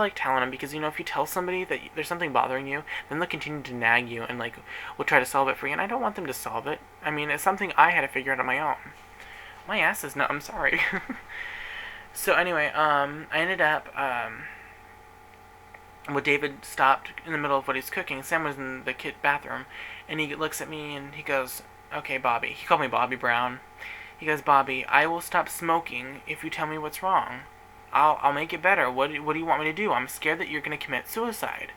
like telling him because, if you tell somebody that there's something bothering you, then they'll continue to nag you and like will try to solve it for you. And I don't want them to solve it. I mean, it's something I had to figure out on my own. My ass is I'm sorry. So anyway, I ended up well, David stopped in the middle of what he's cooking. Sam was in the kid bathroom, and he looks at me and he goes, "Okay, Bobby." He called me Bobby Brown. He goes, "Bobby, I will stop smoking if you tell me what's wrong. I'll make it better. What do you want me to do? I'm scared that you're gonna commit suicide."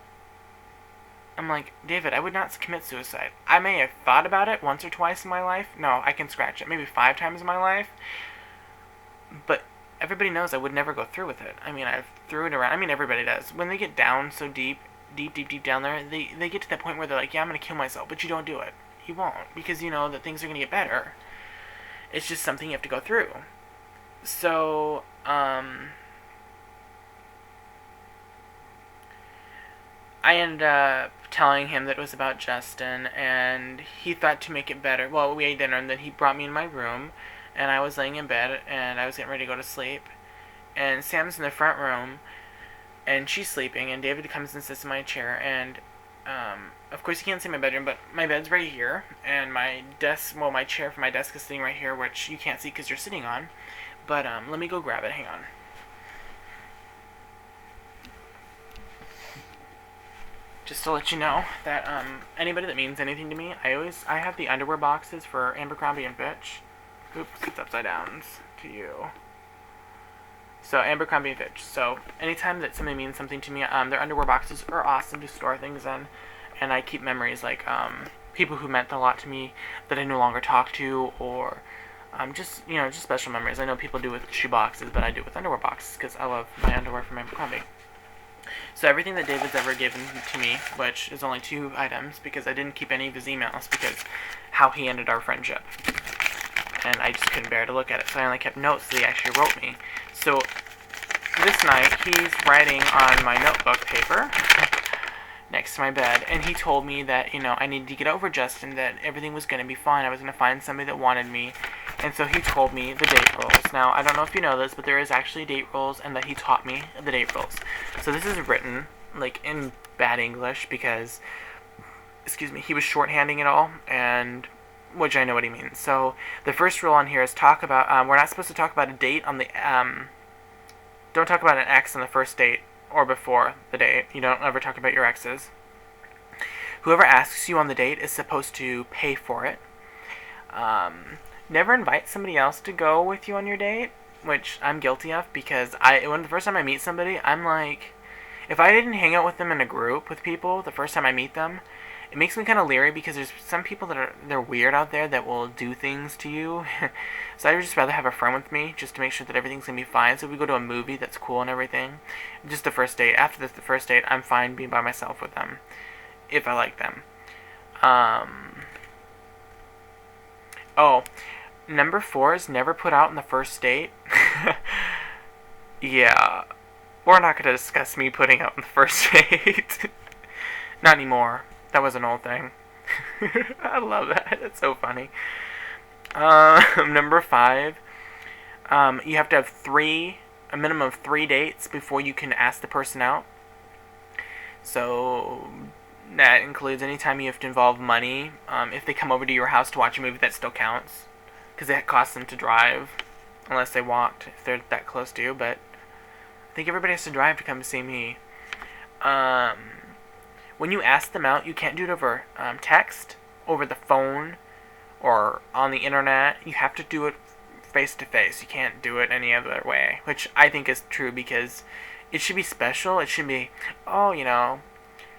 I'm like, David, I would not commit suicide. I may have thought about it once or twice in my life. No, I can scratch it. Maybe 5 times in my life. But everybody knows I would never go through with it. I mean, I've threw it around. I mean, everybody does. When they get down so deep down there, they get to that point where they're like, yeah, I'm going to kill myself. But you don't do it. You won't. Because you know that things are going to get better. It's just something you have to go through. So, I ended up telling him that it was about Justin, and he thought to make it better. Well, we ate dinner, and then he brought me in my room, and I was laying in bed, and I was getting ready to go to sleep. And Sam's in the front room, and she's sleeping, and David comes and sits in my chair, and of course you can't see my bedroom, but my bed's right here, and my desk, well, my chair for my desk is sitting right here, which you can't see because you're sitting on. But let me go grab it. Hang on. Just to let you know that anybody that means anything to me, I have the underwear boxes for Abercrombie and Fitch. Oops, it's upside down to you. So Abercrombie and Fitch. So anytime that somebody means something to me, their underwear boxes are awesome to store things in, and I keep memories like people who meant a lot to me that I no longer talk to, or just special memories. I know people do with shoe boxes, but I do with underwear boxes because I love my underwear from Abercrombie. So everything that David's ever given to me, which is only 2 items, because I didn't keep any of his emails, because how he ended our friendship. And I just couldn't bear to look at it, so I only kept notes that he actually wrote me. So this night, he's writing on my notebook paper next to my bed, and he told me that, I needed to get over Justin, that everything was going to be fine. I was going to find somebody that wanted me. And so he told me the date rules. Now, I don't know if you know this, but there is actually date rules, and that he taught me the date rules. So this is written, like, in bad English, because, he was shorthanding it all, and which I know what he means. So the first rule on here is talk about, we're not supposed to talk about a date on the, don't talk about an ex on the first date or before the date. You don't ever talk about your exes. Whoever asks you on the date is supposed to pay for it. Never invite somebody else to go with you on your date, which I'm guilty of, because when the first time I meet somebody, I'm like, if I didn't hang out with them in a group with people the first time I meet them, it makes me kind of leery, because there's some people they're weird out there that will do things to you. So I'd just rather have a friend with me, just to make sure that everything's going to be fine. So if we go to a movie that's cool and everything, just the first date. After the first date, I'm fine being by myself with them, if I like them. Oh, number 4 is never put out on the first date. Yeah, we're not going to discuss me putting out on the first date. Not anymore. That was an old thing. I love that. It's so funny. Number 5, you have to have a minimum of 3 dates before you can ask the person out. So that includes any time you have to involve money. If they come over to your house to watch a movie, that still counts, because it costs them to drive, unless they walked, if they're that close to you. But I think everybody has to drive to come see me. When you ask them out, you can't do it over text, over the phone, or on the internet. You have to do it face to face. You can't do it any other way, which I think is true, because it should be special. It should be,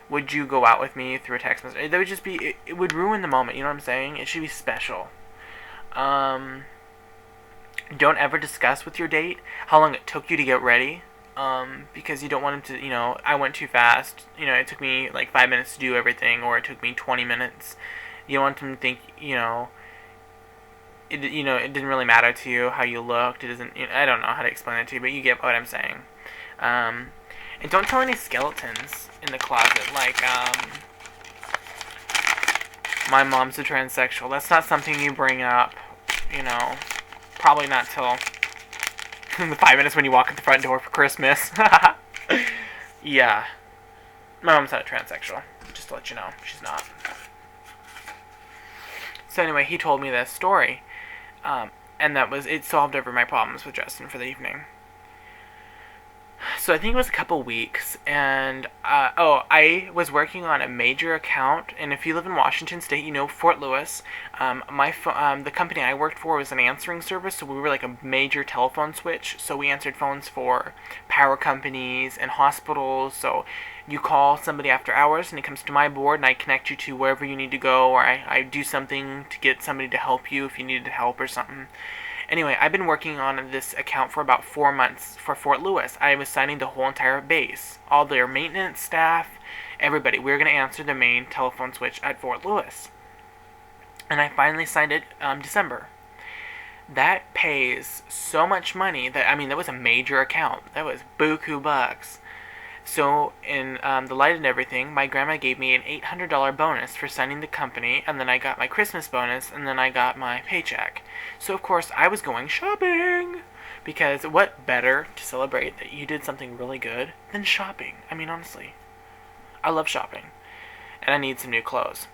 would you go out with me, through a text message? That would just be, it would ruin the moment, you know what I'm saying? It should be special. Don't ever discuss with your date how long it took you to get ready. Because you don't want him to, I went too fast. It took me like 5 minutes to do everything, or it took me 20 minutes. You don't want him to think, it didn't really matter to you how you looked. It doesn't, I don't know how to explain it to you, but you get what I'm saying. And don't tell any skeletons in the closet, like, my mom's a transsexual. That's not something you bring up, probably not till the 5 minutes when you walk in the front door for Christmas. Yeah. My mom's not a transsexual. Just to let you know. She's not. So anyway, he told me this story. And it solved over my problems with Justin for the evening. So I think it was a couple weeks, and I was working on a major account. And if you live in Washington State, you know Fort Lewis. The company I worked for was an answering service, so we were like a major telephone switch. So we answered phones for power companies and hospitals. So you call somebody after hours, and it comes to my board, and I connect you to wherever you need to go, or I do something to get somebody to help you if you needed help or something. Anyway, I've been working on this account for about 4 months for Fort Lewis. I was signing the whole entire base, all their maintenance staff, everybody. We were going to answer the main telephone switch at Fort Lewis. And I finally signed it December. That pays so much money that was a major account. That was buku bucks. So, in the light and everything, my grandma gave me an $800 bonus for signing the company, and then I got my Christmas bonus, and then I got my paycheck. So, of course, I was going shopping! Because what better to celebrate that you did something really good than shopping? I mean, honestly. I love shopping. And I need some new clothes.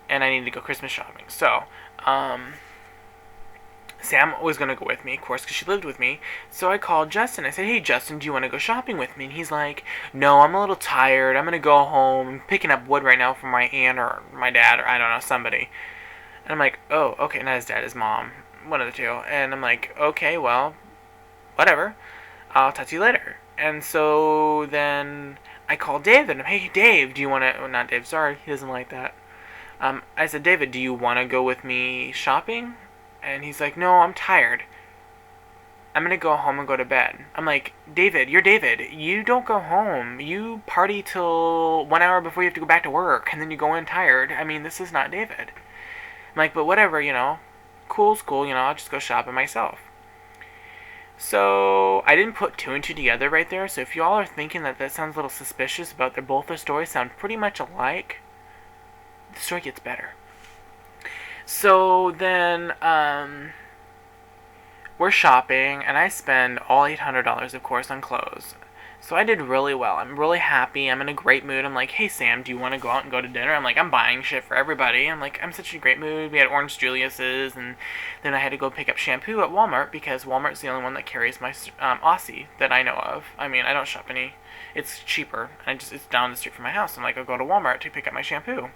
And I need to go Christmas shopping. So, Sam was going to go with me, of course, because she lived with me. So I called Justin. I said, hey, Justin, do you want to go shopping with me? And he's like, no, I'm a little tired. I'm going to go home. I'm picking up wood right now for my aunt or my dad or I don't know, somebody. And I'm like, oh, okay. Not his dad, his mom. One of the two. And I'm like, okay, well, whatever. I'll talk to you later. And so then I called David. Hey, Dave, do you want to... Oh, not Dave, sorry. He doesn't like that. I said, David, do you want to go with me shopping? And he's like, no, I'm tired. I'm going to go home and go to bed. I'm like, David, you're David. You don't go home. You party till 1 hour before you have to go back to work, and then you go in tired. I mean, this is not David. I'm like, but whatever, Cool's cool, I'll just go shopping myself. So, I didn't put two and two together right there, so if y'all are thinking that sounds a little suspicious about both their stories sound pretty much alike, the story gets better. So then, we're shopping, and I spend all $800, of course, on clothes. So I did really well. I'm really happy. I'm in a great mood. I'm like, hey, Sam, do you want to go out and go to dinner? I'm like, I'm buying shit for everybody. I'm like, I'm such a great mood. We had Orange Julius's, and then I had to go pick up shampoo at Walmart, because Walmart's the only one that carries my Aussie that I know of. I mean, I don't shop any. It's cheaper. It's down the street from my house. I'm like, I'll go to Walmart to pick up my shampoo.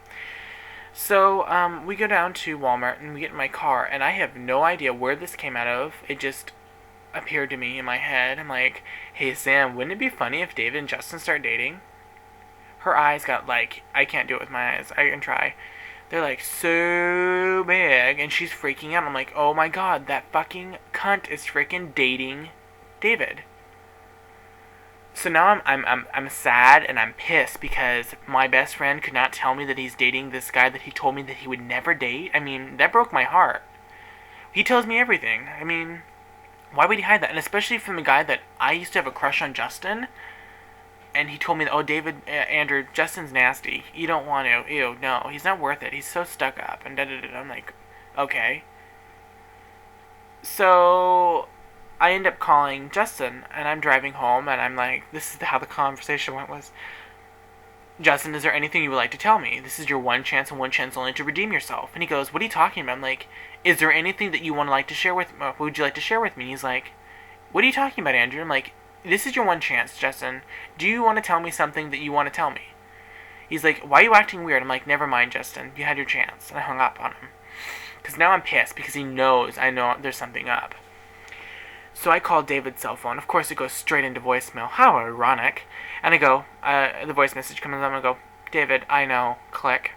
So, we go down to Walmart, and we get in my car, and I have no idea where this came out of. It just appeared to me in my head. I'm like, hey, Sam, wouldn't it be funny if David and Justin start dating? Her eyes got, I can't do it with my eyes. I can try. They're, so big, and she's freaking out. I'm like, oh, my God, that fucking cunt is freaking dating David. So now I'm sad and I'm pissed because my best friend could not tell me that he's dating this guy that he told me that he would never date. I mean, that broke my heart. He tells me everything. I mean, why would he hide that? And especially from the guy that I used to have a crush on, Justin. And he told me, oh, David, Andrew, Justin's nasty. You don't want to. Ew, no, he's not worth it. He's so stuck up. And da-da-da. I'm like, okay. So I end up calling Justin, and I'm driving home, and I'm like, this is how the conversation went was, Justin, is there anything you would like to tell me? This is your one chance and one chance only to redeem yourself. And he goes, what are you talking about? I'm like, is there anything that you would like to share with me? Would you like to share with me? He's like, what are you talking about, Andrew? I'm like, this is your one chance, Justin. Do you want to tell me something that you want to tell me? He's like, why are you acting weird? I'm like, never mind, Justin. You had your chance. And I hung up on him. Because now I'm pissed because he knows I know there's something up. So I called David's cell phone. Of course, it goes straight into voicemail. How ironic. And I go, the voice message comes on, and I go, David, I know. Click.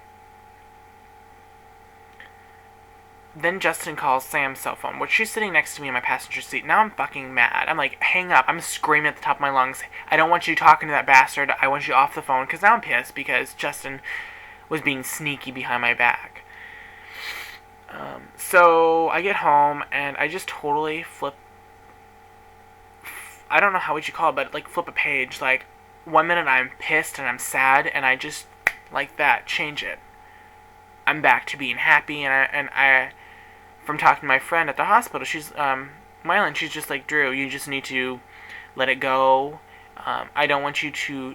Then Justin calls Sam's cell phone, which she's sitting next to me in my passenger seat. Now I'm fucking mad. I'm like, hang up. I'm screaming at the top of my lungs. I don't want you talking to that bastard. I want you off the phone. Because now I'm pissed because Justin was being sneaky behind my back. So I get home, and I just totally flip. I don't know how would you call it, but flip a page. 1 minute I'm pissed and I'm sad, and I just, like that, change it. I'm back to being happy, and I from talking to my friend at the hospital, she's, Mylan, she's just like, Drew, you just need to let it go. I don't want you to